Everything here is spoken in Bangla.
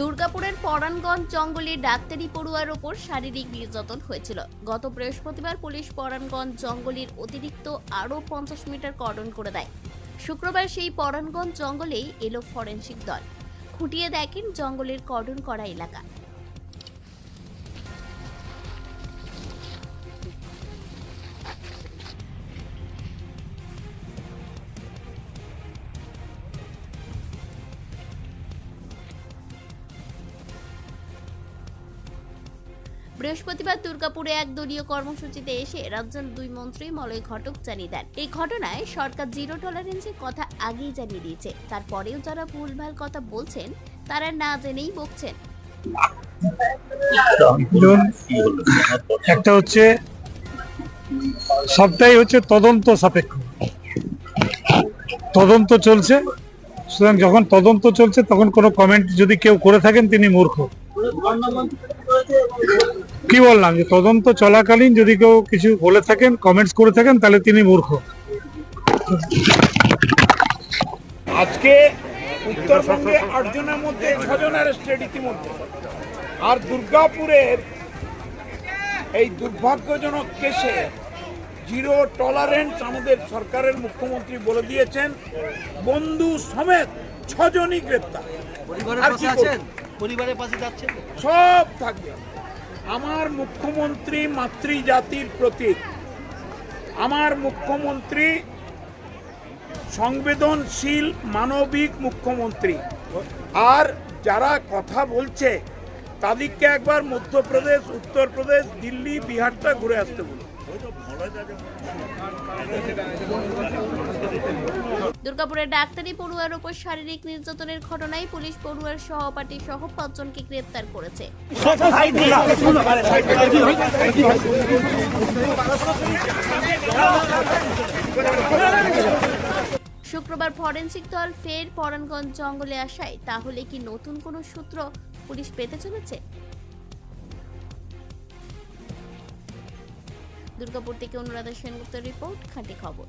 দুর্গাপুরের পরাণগঞ্জ জঙ্গলে ডাক্তারি পড়ুয়ার ওপর শারীরিক নির্যাতন হয়েছিল। গত বৃহস্পতিবার পুলিশ পরাণগঞ্জ জঙ্গলের অতিরিক্ত আরও 50 মিটার কর্ডন করে দেয়। শুক্রবার সেই পরাণগঞ্জ জঙ্গলেই এলো ফরেনসিক দল। খুঁটিয়ে দেখেন জঙ্গলের কর্ডন করা এলাকা। বৃহস্পতিবার দুর্গাপুরে এক দলীয় কর্মসূচিতে এসে রাজ্যের দুই মন্ত্রী মলয় ঘটক জানিয়ে দেন, এই ঘটনায় সরকার জিরো টলারেন্সের কথা আগেই জানিয়ে দিয়েছে। তারপরেও যারা ভুলভাল কথা বলছেন তারা না জেনেই বকছেন। একটা হচ্ছে সবটাই হচ্ছে তদন্ত সাপেক্ষ, তদন্ত চলছে। সুতরাং যখন তদন্ত চলছে তখন কোনো কমেন্ট যদি কেউ করে থাকেন তিনি মূর্খ। কি বললাম যে তদন্ত চলাকালীন যদি কেউ কিছু বলে থাকেন, কমেন্টস করে থাকেন, তাহলে তিনি মূর্খ। আজকে উত্তরবঙ্গে 8 জনের মধ্যে 6 জন অ্যারেস্টেড ইতিমধ্যে। আর দুর্গাপুরের এই দুর্ভাগ্যজনক কেসে জিরো টলারেন্স আমাদের সরকারের মুখ্যমন্ত্রী বলে দিয়েছেন। বন্ধু সমেত 6 জনই গ্রেপ্তার। পরিবারের পাশে যাচ্ছেন, সব থাকবে। আমার মুখ্যমন্ত্রী মাতৃজাতির প্রতীক, আমার মুখ্যমন্ত্রী সংবেদনশীল মানবিক মুখ্যমন্ত্রী। আর যারা কথা বলছে তাদেরকে একবার মধ্যপ্রদেশ, উত্তরপ্রদেশ, দিল্লি, বিহারটা ঘুরে আসতে বলুন। দুর্গাপুরের ডাক্তারি পড়ুয়ার ওপর শারীরিক নির্যাতনের ঘটনায় পুলিশ পড়ুয়ার সহপাঠী সহ 5 জনকে গ্রেপ্তার করেছে। শুক্রবার ফরেনসিক দল ফের পরাণগঞ্জ জঙ্গলে আসায় তাহলে কি নতুন কোনো সূত্র পুলিশ পেতে চলেছে? দুর্গাপুর থেকে অনুরাধা সেনগুপ্তের রিপোর্ট, খাঁটি খবর।